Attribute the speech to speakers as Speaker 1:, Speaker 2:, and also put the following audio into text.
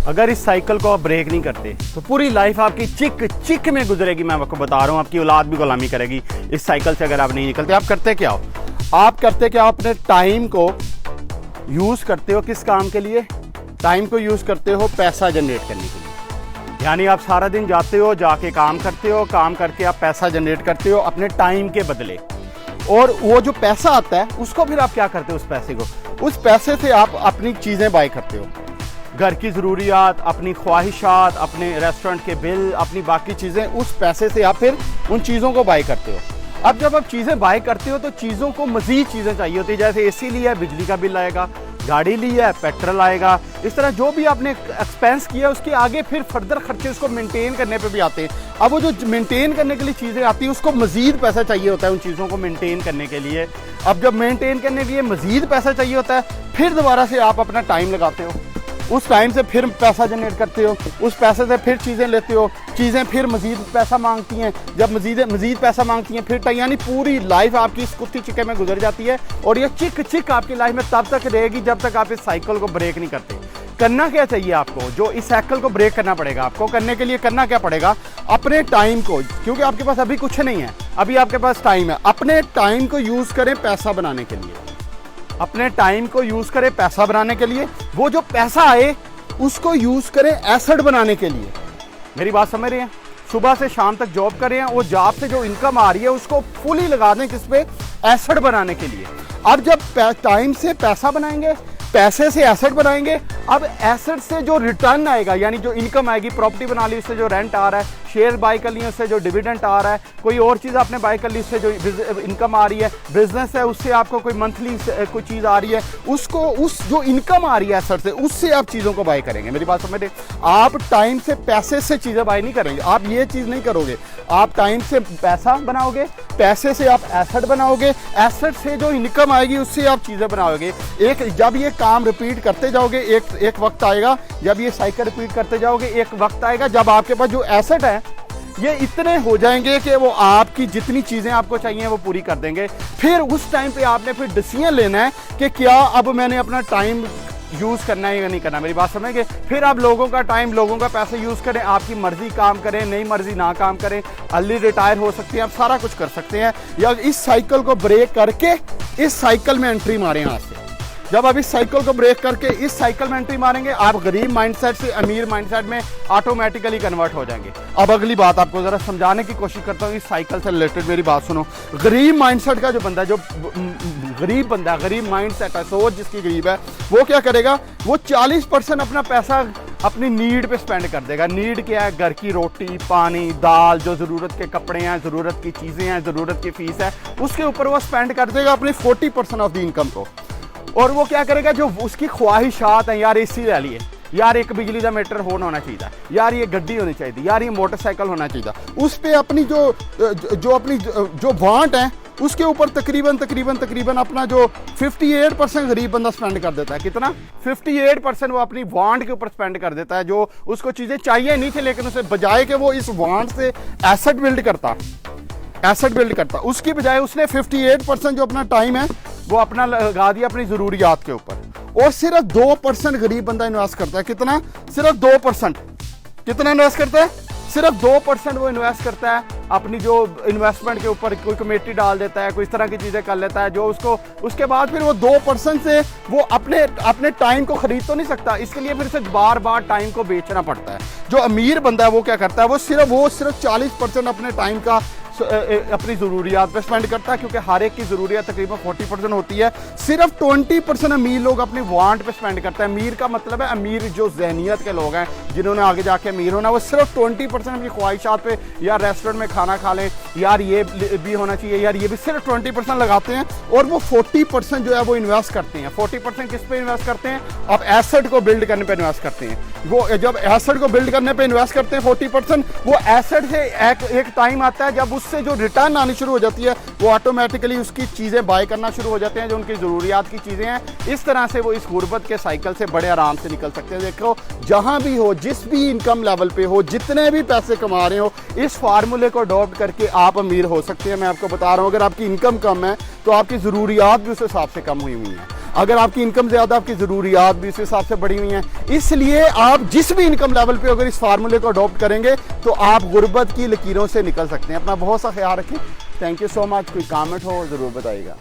Speaker 1: अगर इस साइकिल को आप ब्रेक नहीं करते तो पूरी लाइफ आपकी चिक चिक में गुजरेगी। मैं आपको बता रहा हूँ, आपकी औलाद भी गुलामी करेगी इस साइकिल से अगर आप नहीं निकलते। आप करते क्या हो? आप करते क्या? अपने टाइम को यूज़ करते हो किस काम के लिए? टाइम को यूज़ करते हो पैसा जनरेट करने के लिए। यानी आप सारा दिन जाते हो, जाके काम करते हो, काम करके आप पैसा जनरेट करते हो अपने टाइम के बदले, और वो जो पैसा आता है उसको फिर आप क्या करते हो? उस पैसे से आप अपनी चीज़ें बाय करते हो, घर की ज़रूरियात, अपनी ख्वाहिशात, अपने रेस्टोरेंट के बिल, अपनी बाकी चीज़ें, उस पैसे से आप फिर उन चीज़ों को बाय करते हो। अब जब आप चीज़ें बाय करते हो तो चीज़ों को मज़ीद चीज़ें चाहिए होती है। जैसे एसी लिया है, बिजली का बिल आएगा, गाड़ी ली है, पेट्रोल आएगा, इस तरह जो भी आपने एक्सपेंस किया उसके आगे फिर फर्दर खर्चे उसको मेंटेन करने पे भी आते हैं। अब वो जो मेंटेन करने के लिए चीज़ें आती हैं उसको मज़ीद पैसा चाहिए होता है उन चीज़ों को मेंटेन करने के लिए। अब जब मेंटेन करने के लिए मज़ीद पैसा चाहिए होता है, फिर दोबारा से आप अपना टाइम लगाते हो, उस टाइम से फिर पैसा जनरेट करते हो, उस पैसे से फिर चीज़ें लेते हो, चीज़ें फिर मज़ीद पैसा मांगती हैं, जब मज़ीद पैसा मांगती हैं फिर यानी पूरी लाइफ आपकी इस कुत्ती चिक्के में गुजर जाती है। और ये चिक चिक आपकी लाइफ में तब तक रहेगी जब तक आप इस साइकिल को ब्रेक नहीं करते। करना क्या चाहिए आपको? जो इस साइकिल को ब्रेक करना पड़ेगा आपको, करने के लिए करना क्या पड़ेगा? अपने टाइम को, क्योंकि आपके पास अभी कुछ नहीं है, अभी आपके पास टाइम है, अपने टाइम को यूज़ करें पैसा बनाने के लिए। अपने टाइम को यूज़ करें पैसा बनाने के लिए। वो जो पैसा आए उसको यूज़ करें एसेट बनाने के लिए। मेरी बात समझ रहे हैं? सुबह से शाम तक जॉब कर रहे हैं, वो जॉब से जो इनकम आ रही है उसको फुली लगा दें किस पे? एसेट बनाने के लिए। अब जब टाइम से पैसा बनाएंगे, पैसे से एसेट बनाएंगे, अब एसेट से जो रिटर्न आएगा यानी जो इनकम आएगी, प्रॉपर्टी बना ली उससे जो रेंट आ रहा है, शेयर बाय कर लिए उससे जो डिविडेंड आ रहा है, कोई और चीज़ आपने बाय कर ली उससे जो इनकम आ रही है, बिजनेस है उससे आपको कोई मंथली कोई चीज़ आ रही है, उसको उस जो इनकम आ रही है एसेट से उससे आप चीज़ों को बाय करेंगे। मेरी बात समझ रहे? आप टाइम से पैसे से चीज़ें बाय नहीं करेंगे, आप ये चीज़ नहीं करोगे। आप टाइम से पैसा बनाओगे, पैसे से आप एसेट बनाओगे, एसेट से जो इनकम आएगी उससे आप चीज़ें बनाओगे। जब ये काम रिपीट करते जाओगे, एक वक्त आएगा जब ये साइकिल रिपीट करते जाओगे, एक वक्त आएगा जब आपके पास जो एसेट है ये इतने हो जाएंगे कि वो आपकी जितनी चीज़ें आपको चाहिए वो पूरी कर देंगे। फिर उस टाइम पे आपने फिर डिसीजन लेना है कि क्या अब मैंने अपना टाइम यूज़ करना है या नहीं करना। मेरी बात समझेंगे? फिर आप लोगों का टाइम, लोगों का पैसा यूज़ करें, आपकी मर्जी काम करें, नई मर्जी ना काम करें, अर्ली रिटायर हो सकते हैं, आप सारा कुछ कर सकते हैं। या इस साइकिल को ब्रेक करके इस साइकिल में एंट्री मारें आज से। जब आप इस साइकिल को ब्रेक करके इस साइकिल में एंट्री मारेंगे, आप गरीब माइंडसेट से अमीर माइंडसेट में ऑटोमेटिकली कन्वर्ट हो जाएंगे। अब अगली बात आपको जरा समझाने की कोशिश करता हूँ इस साइकिल से रिलेटेड। मेरी बात सुनो। गरीब माइंडसेट का जो बंदा, जो गरीब बंदा, गरीब माइंडसेट है, सोच जिसकी गरीब है, वो क्या करेगा? वो 40% अपना पैसा अपनी नीड पे स्पेंड कर देगा। नीड क्या है? घर की रोटी, पानी, दाल, जो ज़रूरत के कपड़े हैं, ज़रूरत की चीज़ें हैं, ज़रूरत की फीस है, उसके ऊपर वो स्पेंड कर देगा अपनी 40% ऑफ द इनकम को। और वो क्या करेगा? जो उसकी ख्वाहिशात हैं, यार एसी ले लिए, यार एक बिजली का मीटर होना चाहिए, यार ये गड्डी होनी चाहिए, यार ये मोटरसाइकिल होना चाहिए, उस पे अपनी जो वांट है उसके ऊपर तकरीबन अपना जो 58% गरीब बंदा स्पेंड कर देता है। कितना? 58% वो अपनी वांट के ऊपर स्पेंड कर देता है। जो उसको चीज़ें चाहिए नहीं थी, लेकिन उसे बजाय कि वो इस वांट से एसेट बिल्ड करता, उसकी बजाय उसने 58% जो अपना टाइम है वो अपना लगा दिया अपनी ज़रूरियात के ऊपर। और सिर्फ 2% गरीब बंदा इन्वेस्ट करता है। कितना? सिर्फ 2%। कितना इन्वेस्ट करता है? सिर्फ 2% वो इन्वेस्ट करता है अपनी जो इन्वेस्टमेंट के ऊपर। कोई कमेटी डाल देता है, कोई इस तरह की चीज़ें कर लेता है जो उसके बाद फिर वो 2% से वो अपने टाइम को खरीद तो नहीं सकता, इसके लिए फिर से बार बार टाइम को बेचना पड़ता है। जो अमीर बंदा है वो क्या करता है? वो सिर्फ 40% अपने टाइम का अपनी ज़रूरियात पे स्पेंड करता है, क्योंकि हर एक की ज़रूरियात तकरीबन 40% होती है। सिर्फ 20% अमीर लोग अपनी वांट पे स्पेंड करता है। अमीर का मतलब है अमीर जो ज़हनियत के लोग हैं, जिन्होंने आगे जाके अमीर होना, वो सिर्फ 20% अपनी ख्वाहिशात पे, यार रेस्टोरेंट में खाना खा लें, यार ये भी होना चाहिए, यार ये भी, सिर्फ 20% लगाते हैं। और वो 40% जो है वो इन्वेस्ट करते हैं। 40% किस पे इन्वेस्ट करते हैं? अब एसेट को बिल्ड करने पे इन्वेस्ट करते हैं। वो जब एसेट को बिल्ड करने पे इन्वेस्ट करते हैं 40%, वो एसेट से एक टाइम आता है जब उससे जो रिटर्न आनी शुरू हो जाती है, वो ऑटोमेटिकली उसकी चीज़ें बाय करना शुरू हो जाते हैं, जो उनकी ज़रूरियात की चीज़ें हैं। इस तरह से वो इस गुर्बत के साइकिल से बड़े आराम से निकल सकते हैं। देखो, जहाँ भी हो, जिस भी इनकम लेवल पे हो, जितने भी पैसे कमा रहे हो, इस फार्मूले को अडॉप्ट करके आप अमीर हो सकते हैं। मैं आपको बता रहा हूँ, अगर आपकी इनकम कम है तो आपकी ज़रूरियात भी उस हिसाब से कम हुई हैं। अगर आपकी इनकम ज़्यादा, आपकी ज़रूरियात भी उस हिसाब से बढ़ी हुई हैं। इसलिए आप जिस भी इनकम लेवल पे अगर इस फार्मूले को अडॉप्ट करेंगे तो आप गुर्बत की लकीरों से निकल सकते हैं। अपना बहुत सा ख्याल रखें। Thank you so much. कोई कमेंट हो ज़रूर बताइएगा।